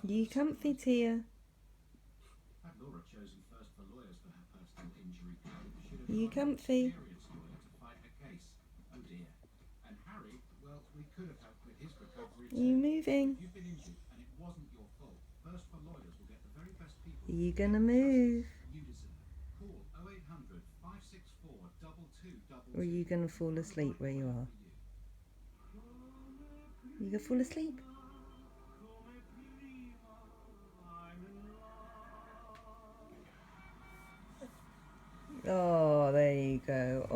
You comfy, Tia? You comfy? You moving? You gonna move? Or are you gonna fall asleep where you are? You gonna fall asleep? Oh, there you go.